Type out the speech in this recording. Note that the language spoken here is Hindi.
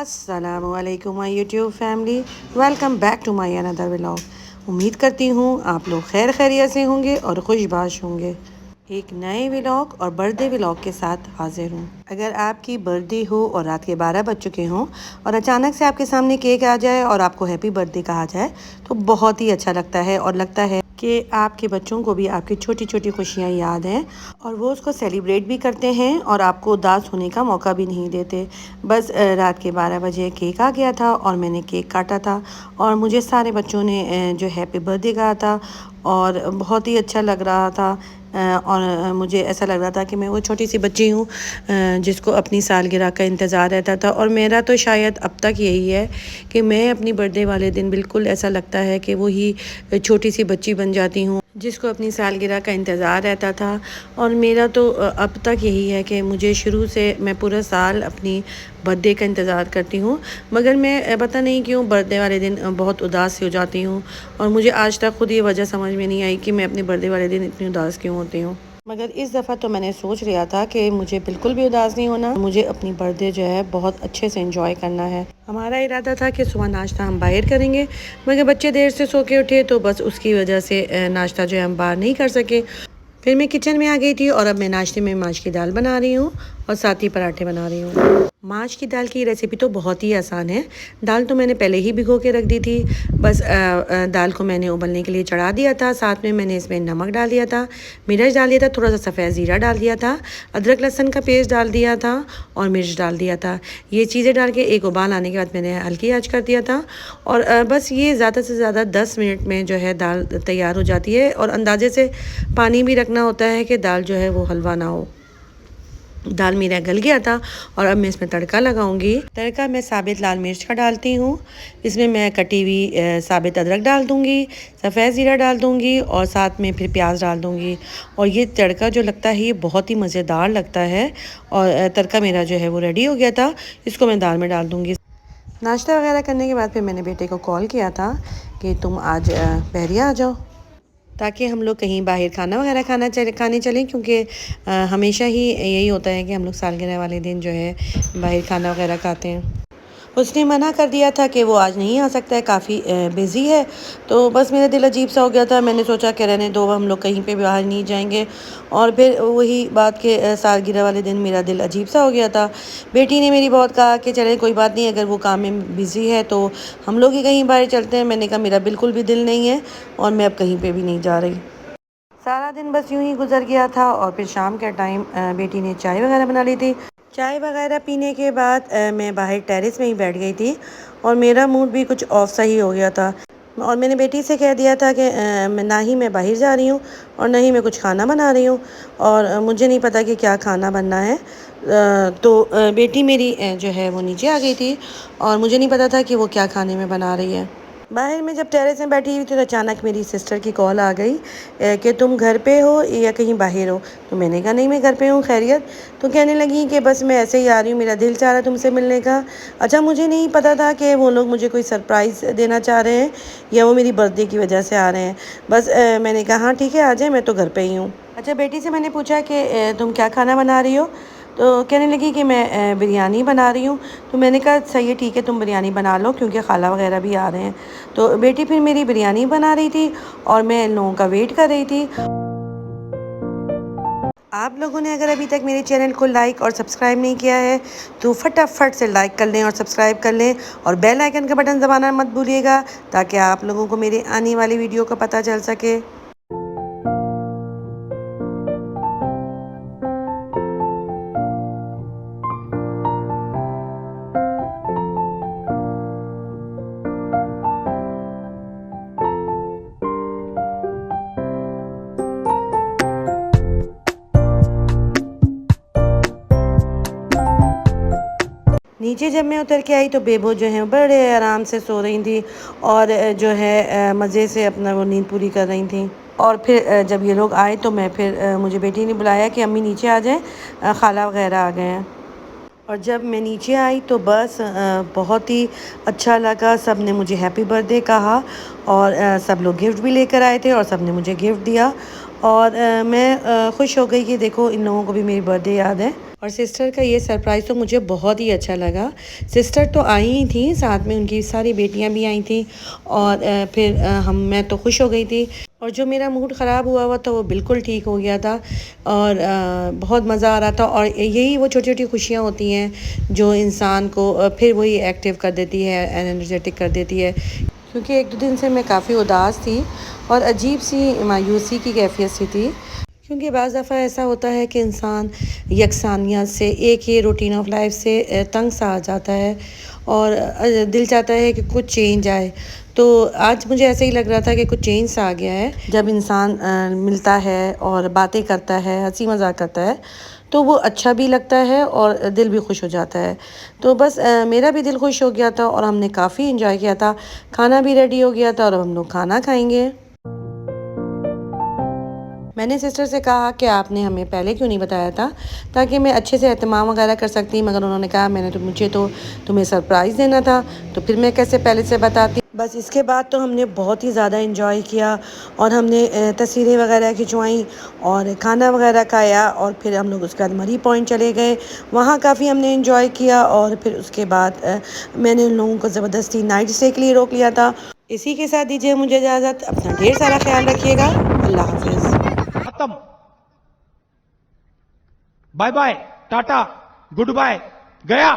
अस्सलामुअलैकुम my YouTube family. Welcome back to my another vlog. उम्मीद करती हूँ आप लोग खैर खैरियत से होंगे और खुशबाश होंगे। एक नए व्लॉग और बर्थडे व्लॉग के साथ हाजिर हूँ। अगर आपकी बर्थडे हो और रात के 12 बज चुके हों और अचानक से आपके सामने केक आ जाए और आपको हैप्पी बर्थडे कहा जाए तो बहुत ही अच्छा लगता है और लगता है कि आपके बच्चों को भी आपकी छोटी छोटी खुशियाँ याद हैं और वो उसको सेलिब्रेट भी करते हैं और आपको उदास होने का मौका भी नहीं देते। बस रात के 12 बजे केक आ गया था और मैंने केक काटा था और मुझे सारे बच्चों ने जो हैप्पी बर्थडे कहा था और बहुत ही अच्छा लग रहा था। और मुझे ऐसा लग रहा था कि मैं वो छोटी सी बच्ची हूँ जिसको अपनी सालगिरह का इंतज़ार रहता था। और मेरा तो शायद अब तक यही है कि मैं अपनी बर्थडे वाले दिन बिल्कुल ऐसा लगता है कि वो ही छोटी सी बच्ची बन जाती हूँ जिसको अपनी सालगिरह का इंतज़ार रहता था। और मेरा तो अब तक यही है कि मुझे शुरू से मैं पूरा साल अपनी बर्थडे का इंतज़ार करती हूँ, मगर मैं पता नहीं क्यों बर्थडे वाले दिन बहुत उदास सी हो जाती हूँ और मुझे आज तक खुद ये वजह समझ में नहीं आई कि मैं अपने बर्थडे वाले दिन इतनी उदास क्यों होती हूँ। मगर इस दफ़ा तो मैंने सोच लिया था कि मुझे बिल्कुल भी उदास नहीं होना, मुझे अपनी बर्थडे जो है बहुत अच्छे से एंजॉय करना है। हमारा इरादा था कि सुबह नाश्ता हम बाहर करेंगे, मगर बच्चे देर से सो के उठे तो बस उसकी वजह से नाश्ता जो है हम बाहर नहीं कर सके। फिर मैं किचन में आ गई थी और अब मैं नाश्ते में माश की दाल बना रही हूँ और साथ ही पराठे बना रही हूँ। माश की दाल की रेसिपी तो बहुत ही आसान है। दाल तो मैंने पहले ही भिगो के रख दी थी। बस दाल को मैंने उबलने के लिए चढ़ा दिया था। साथ में मैंने इसमें नमक डाल दिया था, मिर्च डाल दिया था, थोड़ा सा सफ़ेद ज़ीरा डाल दिया था, अदरक लहसुन का पेस्ट डाल दिया था और मिर्च डाल दिया था। ये चीज़ें डाल के एक उबाल आने के बाद मैंने हल्की आँच कर दिया था और बस ये ज़्यादा से ज़्यादा 10 मिनट में जो है दाल तैयार हो जाती है। और अंदाजे से पानी भी रखना होता है कि दाल जो है वो हलवा ना हो। दाल मेरा गल गया था और अब मैं इसमें तड़का लगाऊंगी। तड़का मैं साबित लाल मिर्च का डालती हूँ। इसमें मैं कटी हुई साबित अदरक डाल दूँगी, सफ़ेद ज़ीरा डाल दूँगी और साथ में फिर प्याज डाल दूँगी। और ये तड़का जो लगता है ये बहुत ही मज़ेदार लगता है। और तड़का मेरा जो है वो रेडी हो गया था, इसको मैं दाल में डाल दूँगी। नाश्ता वगैरह करने के बाद फिर मैंने बेटे को कॉल किया था कि तुम आज बहरिया आ जाओ ताकि हम लोग कहीं बाहर खाना वगैरह खाने चलें, क्योंकि हमेशा ही यही होता है कि हम लोग सालगिरह वाले दिन जो है बाहर खाना वगैरह खाते हैं। उसने मना कर दिया था कि वो आज नहीं आ सकता है, काफ़ी बिज़ी है। तो बस मेरा दिल अजीब सा हो गया था। मैंने सोचा कि रहने दो, हम लोग कहीं पे बाहर नहीं जाएंगे। और फिर वही बात के सालगिरह वाले दिन मेरा दिल अजीब सा हो गया था। बेटी ने मेरी बहुत कहा कि चले कोई बात नहीं, अगर वो काम में बिज़ी है तो हम लोग ही कहीं बाहर चलते हैं। मैंने कहा मेरा बिल्कुल भी दिल नहीं है और मैं अब कहीं पर भी नहीं जा रही। सारा दिन बस यूं ही गुजर गया था और फिर शाम के टाइम बेटी ने चाय वगैरह बना ली थी। चाय वगैरह पीने के बाद मैं बाहर टेरेस में ही बैठ गई थी और मेरा मूड भी कुछ ऑफ सा ही हो गया था। और मैंने बेटी से कह दिया था कि ना ही मैं बाहर जा रही हूँ और ना ही मैं कुछ खाना बना रही हूँ और मुझे नहीं पता कि क्या खाना बनना है। तो बेटी मेरी जो है वो नीचे आ गई थी और मुझे नहीं पता था कि वो क्या खाने में बना रही है। बाहर में जब टेरेस में बैठी हुई थी तो अचानक मेरी सिस्टर की कॉल आ गई कि तुम घर पे हो या कहीं बाहर हो। तो मैंने कहा नहीं, मैं घर पे हूँ, खैरियत। तो कहने लगी कि बस मैं ऐसे ही आ रही हूँ, मेरा दिल चाह रहा है तुमसे मिलने का। अच्छा, मुझे नहीं पता था कि वो लोग मुझे कोई सरप्राइज़ देना चाह रहे हैं या वो मेरी बर्थडे की वजह से आ रहे हैं। बस मैंने कहा हाँ ठीक है, आ जाए, मैं तो घर पर ही हूँ। अच्छा, बेटी से मैंने पूछा कि तुम क्या खाना बना रही हो। तो कहने लगी कि मैं बिरयानी बना रही हूँ। तो मैंने कहा सही है, ठीक है, तुम बिरयानी बना लो क्योंकि खाला वगैरह भी आ रहे हैं। तो बेटी फिर मेरी बिरयानी बना रही थी और मैं इन लोगों का वेट कर रही थी। आप लोगों ने अगर अभी तक मेरे चैनल को लाइक और सब्सक्राइब नहीं किया है तो फटाफट से लाइक कर लें और सब्सक्राइब कर लें और बेल आइकन का बटन दबाना मत भूलिएगा ताकि आप लोगों को मेरे आने वाली वीडियो का पता चल सके। नीचे जब मैं उतर के आई तो बेबो जो है बड़े आराम से सो रही थी और जो है मज़े से अपना वो नींद पूरी कर रही थी। और फिर जब ये लोग आए तो मैं फिर मुझे बेटी ने बुलाया कि अम्मी नीचे आ जाएं, खाला वगैरह आ गए हैं। और जब मैं नीचे आई तो बस बहुत ही अच्छा लगा। सब ने मुझे हैप्पी बर्थडे कहा और सब लोग गिफ्ट भी लेकर आए थे और सब ने मुझे गिफ्ट दिया और मैं खुश हो गई कि देखो इन लोगों को भी मेरी बर्थडे याद है। और सिस्टर का ये सरप्राइज़ तो मुझे बहुत ही अच्छा लगा। सिस्टर तो आई ही थी, साथ में उनकी सारी बेटियां भी आई थी और फिर मैं तो खुश हो गई थी। और जो मेरा मूड ख़राब हुआ हुआ था वो बिल्कुल ठीक हो गया था और बहुत मज़ा आ रहा था। और यही वो छोटी छोटी खुशियाँ होती हैं जो इंसान को फिर वही एक्टिव कर देती है, एनर्जेटिक कर देती है। क्योंकि एक दो दिन से मैं काफ़ी उदास थी और अजीब सी मायूसी की कैफियत सी थी। क्योंकि बाज़ दफ़ा ऐसा होता है कि इंसान यकसानियत से, एक ही रूटीन ऑफ लाइफ से तंग सा आ जाता है और दिल चाहता है कि कुछ चेंज आए। तो आज मुझे ऐसे ही लग रहा था कि कुछ चेंज सा आ गया है। जब इंसान मिलता है और बातें करता है, हंसी मजाक करता है, तो वो अच्छा भी लगता है और दिल भी खुश हो जाता है। तो बस मेरा भी दिल खुश हो गया था और हमने काफ़ी इंजॉय किया था। खाना भी रेडी हो गया था और अब हम लोग खाना खाएंगे। मैंने सिस्टर से कहा कि आपने हमें पहले क्यों नहीं बताया था, ताकि मैं अच्छे से एहतमाम वगैरह कर सकती। मगर उन्होंने कहा मुझे तो तुम्हें सरप्राइज़ देना था, तो फिर मैं कैसे पहले से बताती। बस इसके बाद तो हमने बहुत ही ज़्यादा इंजॉय किया और हमने तस्वीरें वगैरह खिंचवाईं और खाना वगैरह खाया और फिर हम लोग उसके बाद मरी पॉइंट चले गए। वहाँ काफ़ी हमने इंजॉय किया और फिर उसके बाद मैंने उन लोगों को ज़बरदस्ती नाइट स्टे के लिए रोक लिया था। इसी के साथ दीजिए मुझे इजाज़त। अपना ढेर सारा ख्याल रखिएगा। अल्लाह हाफिज़। खत्म। Bye bye, tata, goodbye, गया।